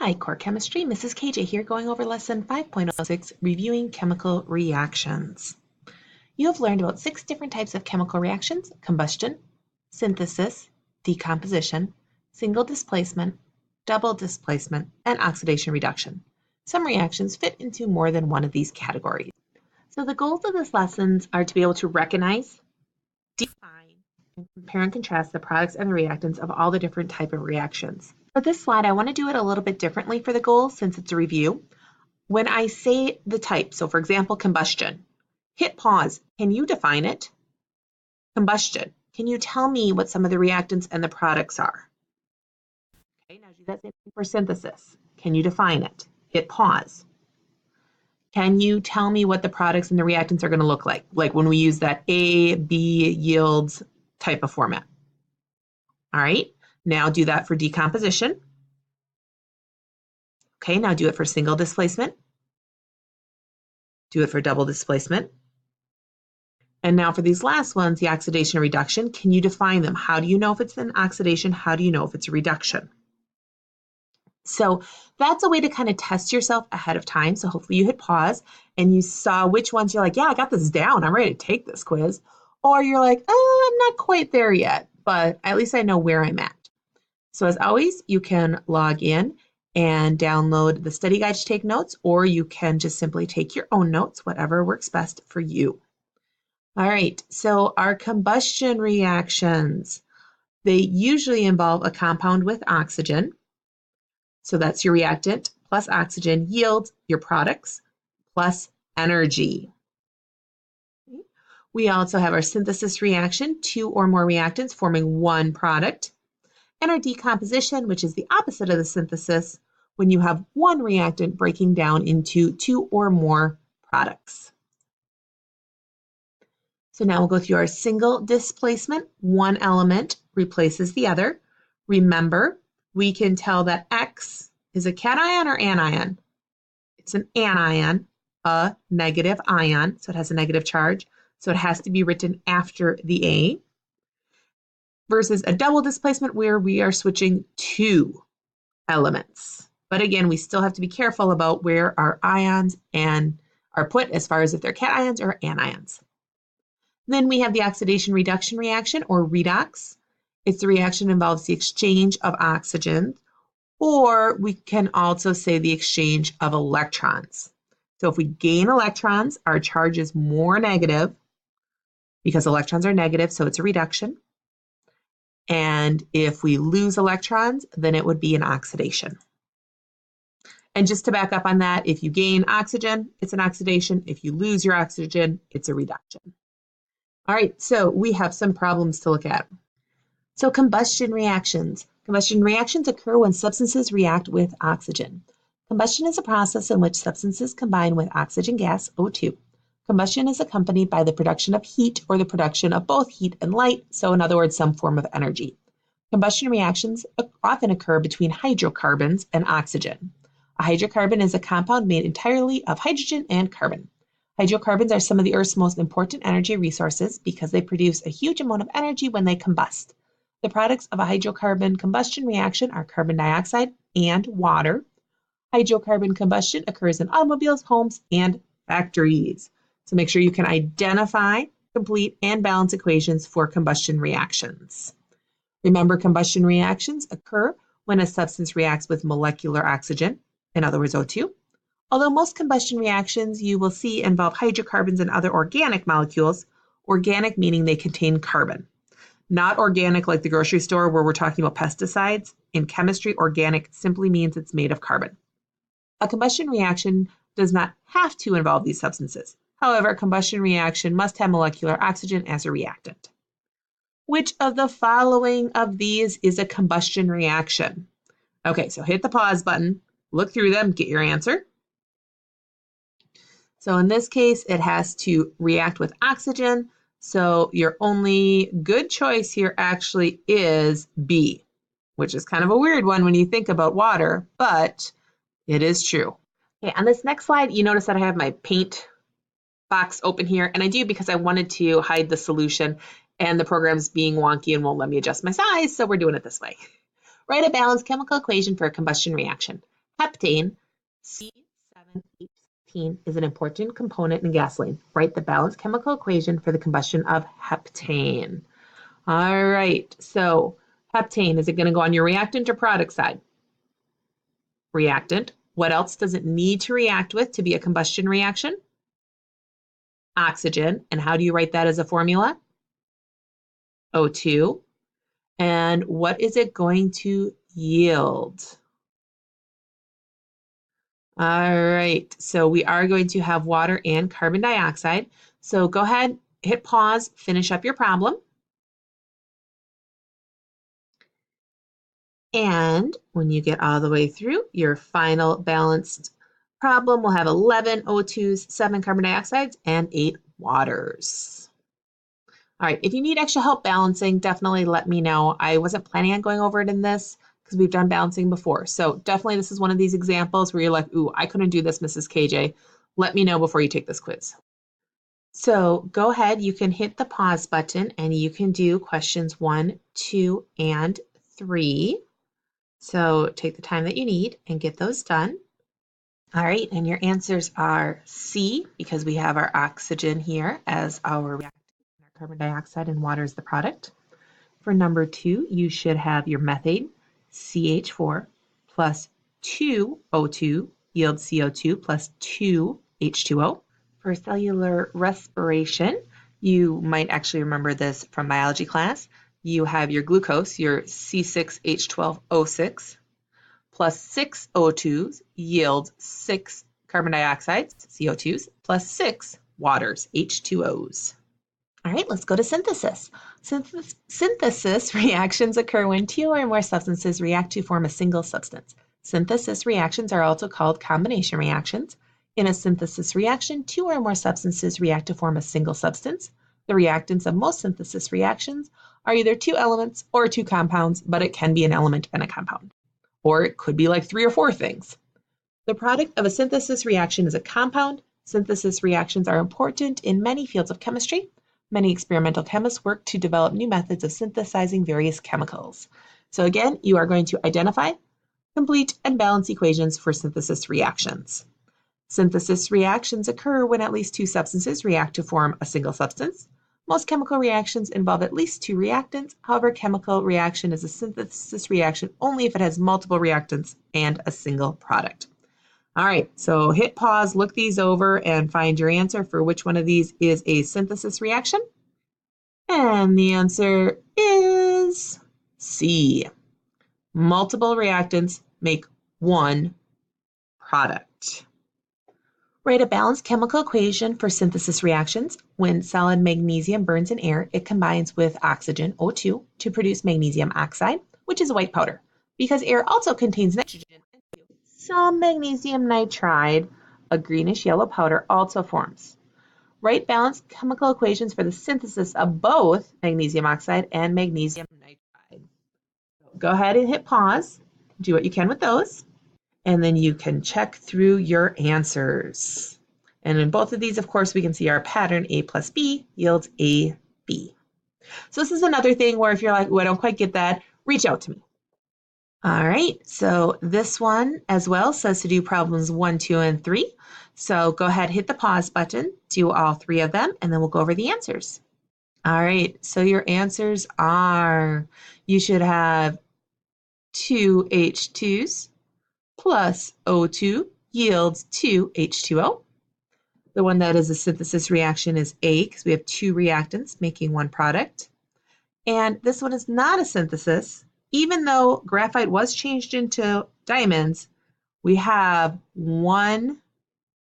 Hi, Core Chemistry. Mrs. KJ here going over lesson 5.06, reviewing chemical reactions. You have learned about 6 different types of chemical reactions: combustion, synthesis, decomposition, single displacement, double displacement, and oxidation reduction. Some reactions fit into more than one of these categories. So the goals of this lesson are to be able to recognize, define, and compare and contrast the products and the reactants of all the different types of reactions. For this slide, I want to do it a little bit differently for the goals since it's a review. When I say the type, so for example, combustion, hit pause. Can you define it? Combustion. Can you tell me what some of the reactants and the products are? Okay, now do that same thing for synthesis. Can you define it? Hit pause. Can you tell me what the products and the reactants are going to look like when we use that A, B yields type of format? All right. Now do that for decomposition. Okay, now do it for single displacement. Do it for double displacement. And now for these last ones, the oxidation and reduction, can you define them? How do you know if it's an oxidation? How do you know if it's a reduction? So that's a way to kind of test yourself ahead of time. So hopefully you hit pause and you saw which ones you're like, yeah, I got this down. I'm ready to take this quiz. Or you're like, oh, I'm not quite there yet, but at least I know where I'm at. So as always, you can log in and download the study guide to take notes, or you can just simply take your own notes, whatever works best for you. All right, so our combustion reactions, they usually involve a compound with oxygen. So that's your reactant plus oxygen yields your products plus energy. We also have our synthesis reaction, 2 or more reactants forming one product. And our decomposition, which is the opposite of the synthesis, when you have one reactant breaking down into 2 or more products. So now we'll go through our single displacement. One element replaces the other. Remember, we can tell that X is a cation or anion. It's an anion, a negative ion, so it has a negative charge. So it has to be written after the A. Versus a double displacement where we are switching 2 elements. But again, we still have to be careful about where our ions are put as far as if they're cations or anions. Then we have the oxidation reduction reaction, or redox. It's the reaction that involves the exchange of oxygen, or we can also say the exchange of electrons. So if we gain electrons, our charge is more negative because electrons are negative, so it's a reduction. And if we lose electrons, then it would be an oxidation. And just to back up on that, if you gain oxygen, it's an oxidation. If you lose your oxygen, it's a reduction. All right, so we have some problems to look at. So combustion reactions. Combustion reactions occur when substances react with oxygen. Combustion is a process in which substances combine with oxygen gas, O2. Combustion is accompanied by the production of heat or the production of both heat and light, so in other words, some form of energy. Combustion reactions often occur between hydrocarbons and oxygen. A hydrocarbon is a compound made entirely of hydrogen and carbon. Hydrocarbons are some of the Earth's most important energy resources because they produce a huge amount of energy when they combust. The products of a hydrocarbon combustion reaction are carbon dioxide and water. Hydrocarbon combustion occurs in automobiles, homes, and factories. So make sure you can identify, complete, and balance equations for combustion reactions. Remember, combustion reactions occur when a substance reacts with molecular oxygen, in other words, O2. Although most combustion reactions you will see involve hydrocarbons and other organic molecules, organic meaning they contain carbon. Not organic like the grocery store where we're talking about pesticides. In chemistry, organic simply means it's made of carbon. A combustion reaction does not have to involve these substances. However, a combustion reaction must have molecular oxygen as a reactant. Which of the following of these is a combustion reaction? Okay, so hit the pause button, look through them, get your answer. So in this case, it has to react with oxygen. So your only good choice here actually is B, which is kind of a weird one when you think about water, but it is true. Okay, on this next slide, you notice that I have my paint box open here, and I do because I wanted to hide the solution, and the program's being wonky and won't let me adjust my size, so we're doing it this way. Write a balanced chemical equation for a combustion reaction. Heptane, C7H16, is an important component in gasoline. Write the balanced chemical equation for the combustion of heptane. All right, so heptane, is it going to go on your reactant or product side? Reactant. What else does it need to react with to be a combustion reaction? Oxygen. And how do you write that as a formula? O2. And what is it going to yield? All right, so we are going to have water and carbon dioxide. So go ahead, hit pause, finish up your problem. And when you get all the way through, your final balanced problem will have 11 O2s, 7 carbon dioxides, and 8 waters. All right, if you need extra help balancing, definitely let me know. I wasn't planning on going over it in this because we've done balancing before. So definitely this is one of these examples where you're like, ooh, I couldn't do this, Mrs. KJ. Let me know before you take this quiz. So go ahead, you can hit the pause button and you can do questions 1, 2, and 3. So take the time that you need and get those done. All right, and your answers are C, because we have our oxygen here as our reactant, our carbon dioxide, and water is the product. For number 2, you should have your methane, CH4, plus 2 O2 yields CO2 plus 2 H2O. For cellular respiration, you might actually remember this from biology class. You have your glucose, your C6H12O6, plus 6 O2s yields 6 carbon dioxides, CO2s, plus 6 waters, H2Os. All right, let's go to synthesis. Synthesis reactions occur when 2 or more substances react to form a single substance. Synthesis reactions are also called combination reactions. In a synthesis reaction, 2 or more substances react to form a single substance. The reactants of most synthesis reactions are either 2 elements or 2 compounds, but it can be an element and a compound. Or it could be like 3 or 4 things. The product of a synthesis reaction is a compound. Synthesis reactions are important in many fields of chemistry. Many experimental chemists work to develop new methods of synthesizing various chemicals. So again, you are going to identify, complete, and balance equations for synthesis reactions. Synthesis reactions occur when at least 2 substances react to form a single substance. Most chemical reactions involve at least 2 reactants. However, chemical reaction is a synthesis reaction only if it has multiple reactants and a single product. All right, so hit pause, look these over, and find your answer for which one of these is a synthesis reaction. And the answer is C. Multiple reactants make one product. Write a balanced chemical equation for synthesis reactions. When solid magnesium burns in air, it combines with oxygen, O2, to produce magnesium oxide, which is a white powder. Because air also contains nitrogen, some magnesium nitride, a greenish-yellow powder, also forms. Write balanced chemical equations for the synthesis of both magnesium oxide and magnesium nitride. Go ahead and hit pause. Do what you can with those. And then you can check through your answers. And in both of these, of course, we can see our pattern A plus B yields AB. So this is another thing where if you're like, oh, I don't quite get that, reach out to me. All right, so this one as well says to do problems 1, 2, and 3. So go ahead, hit the pause button, do all 3 of them, and then we'll go over the answers. All right, so your answers are, you should have 2 H2s plus O2 yields 2 H2O. The one that is a synthesis reaction is A, because we have 2 reactants making one product. And this one is not a synthesis. Even though graphite was changed into diamonds, we have 1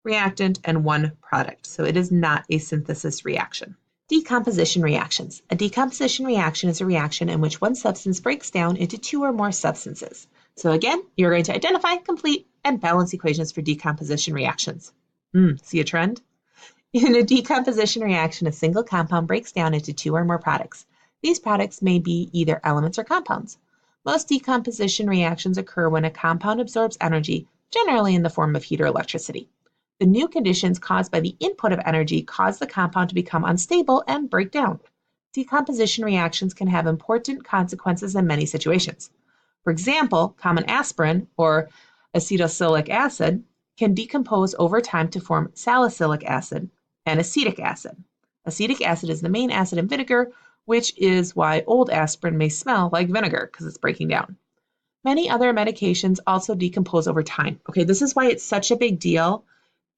reactant and 1 product. So it is not a synthesis reaction. Decomposition reactions. A decomposition reaction is a reaction in which one substance breaks down into 2 or more substances. So again, you're going to identify, complete, and balance equations for decomposition reactions. See a trend? In a decomposition reaction, a single compound breaks down into 2 or more products. These products may be either elements or compounds. Most decomposition reactions occur when a compound absorbs energy, generally in the form of heat or electricity. The new conditions caused by the input of energy cause the compound to become unstable and break down. Decomposition reactions can have important consequences in many situations. For example, common aspirin or Acetylsalicylic acid can decompose over time to form salicylic acid and acetic acid. Acetic acid is the main acid in vinegar, which is why old aspirin may smell like vinegar because it's breaking down. Many other medications also decompose over time. Okay, this is why it's such a big deal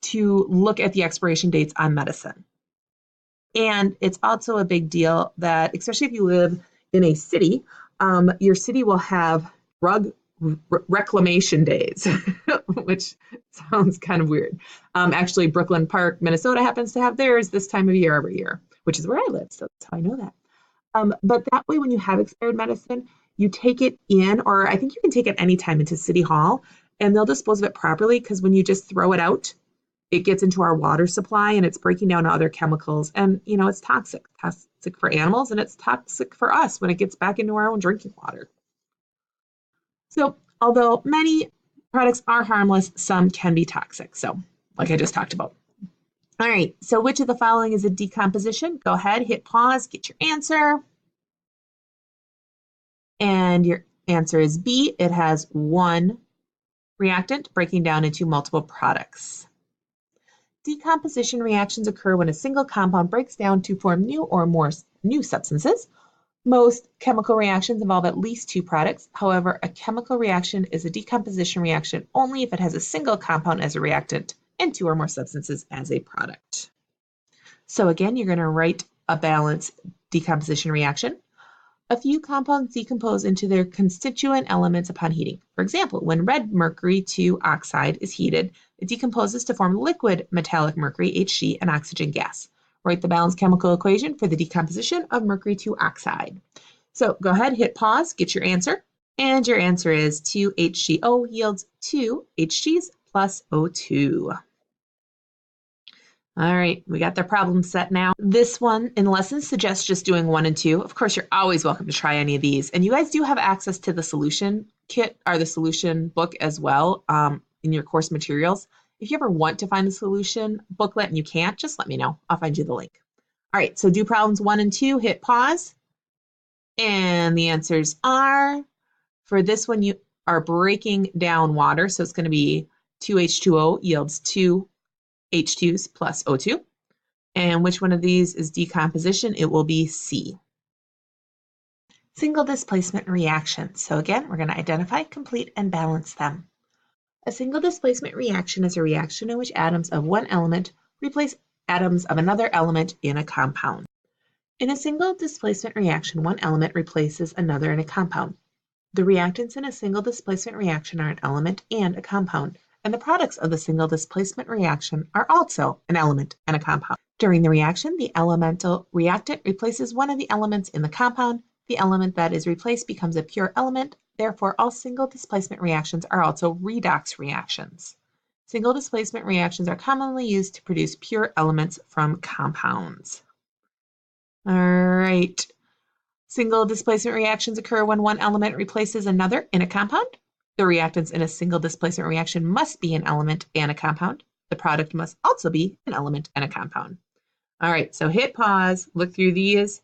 to look at the expiration dates on medicine. And it's also a big deal that, especially if you live in a city, your city will have drug reclamation days, which sounds kind of weird. Actually, Brooklyn Park, Minnesota happens to have theirs this time of year every year, which is where I live, so that's how I know that. But that way, when you have expired medicine, you take it in, or I think you can take it anytime into City Hall, and they'll dispose of it properly, because when you just throw it out, it gets into our water supply and it's breaking down to other chemicals. And, you know, it's toxic for animals, and it's toxic for us when it gets back into our own drinking water. So although many products are harmless, some can be toxic. So like I just talked about. All right, so which of the following is a decomposition? Go ahead, hit pause, get your answer. And your answer is B. It has one reactant breaking down into multiple products. Decomposition reactions occur when a single compound breaks down to form new or more new substances. Most chemical reactions involve at least two products. However, a chemical reaction is a decomposition reaction only if it has a single compound as a reactant and two or more substances as a product. So again, you're going to write a balanced decomposition reaction. A few compounds decompose into their constituent elements upon heating. For example, when red mercury 2 oxide is heated, it decomposes to form liquid metallic mercury, Hg, and oxygen gas. Write the balanced chemical equation for the decomposition of mercury 2 oxide. So go ahead, hit pause, get your answer. And your answer is 2HCO yields 2 Hgs plus O2. All right, we got the problem set now. This one in lessons suggests just doing 1 and 2. Of course, you're always welcome to try any of these. And you guys do have access to the solution kit or the solution book as well in your course materials. If you ever want to find the solution booklet and you can't, just let me know. I'll find you the link. All right, so do problems 1 and 2, hit pause. And the answers are, for this one, you are breaking down water. So it's going to be 2H2O yields 2 H2s plus O2. And which one of these is decomposition? It will be C. Single displacement reactions. So again, we're going to identify, complete, and balance them. A single displacement reaction is a reaction in which atoms of one element replace atoms of another element in a compound. In a single displacement reaction, one element replaces another in a compound. The reactants in a single displacement reaction are an element and a compound, and the products of the single displacement reaction are also an element and a compound. During the reaction, the elemental reactant replaces one of the elements in the compound. The element that is replaced becomes a pure element. Therefore, all single displacement reactions are also redox reactions. Single displacement reactions are commonly used to produce pure elements from compounds. All right. Single displacement reactions occur when one element replaces another in a compound. The reactants in a single displacement reaction must be an element and a compound. The product must also be an element and a compound. All right, so hit pause, look through these,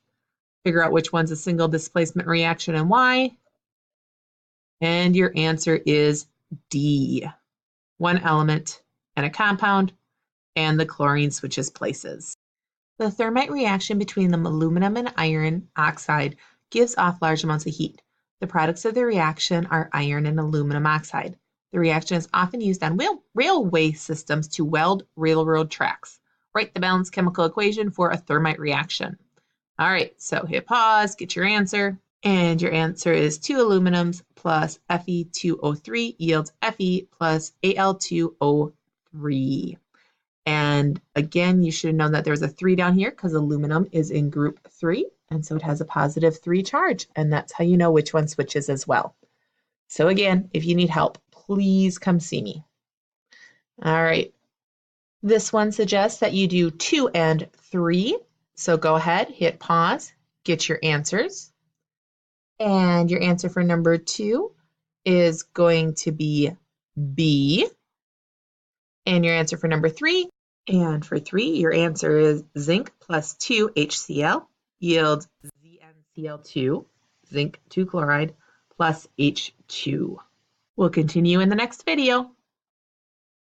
figure out which one's a single displacement reaction and why. And your answer is D, one element and a compound, and the chlorine switches places. The thermite reaction between the aluminum and iron oxide gives off large amounts of heat. The products of the reaction are iron and aluminum oxide. The reaction is often used on railway systems to weld railroad tracks. Write the balanced chemical equation for a thermite reaction. All right, so hit pause, get your answer. And your answer is 2 aluminums plus Fe2O3 yields Fe plus Al2O3. And again, you should know that there's a 3 down here because aluminum is in group 3. And so it has a positive 3 charge. And that's how you know which one switches as well. So again, if you need help, please come see me. All right. This one suggests that you do 2 and 3. So go ahead, hit pause, get your answers. And your answer for number 2 is going to be B. And your answer for number 3, and for 3, your answer is zinc plus 2 HCl yields ZnCl2, zinc 2 chloride, plus H2. We'll continue in the next video.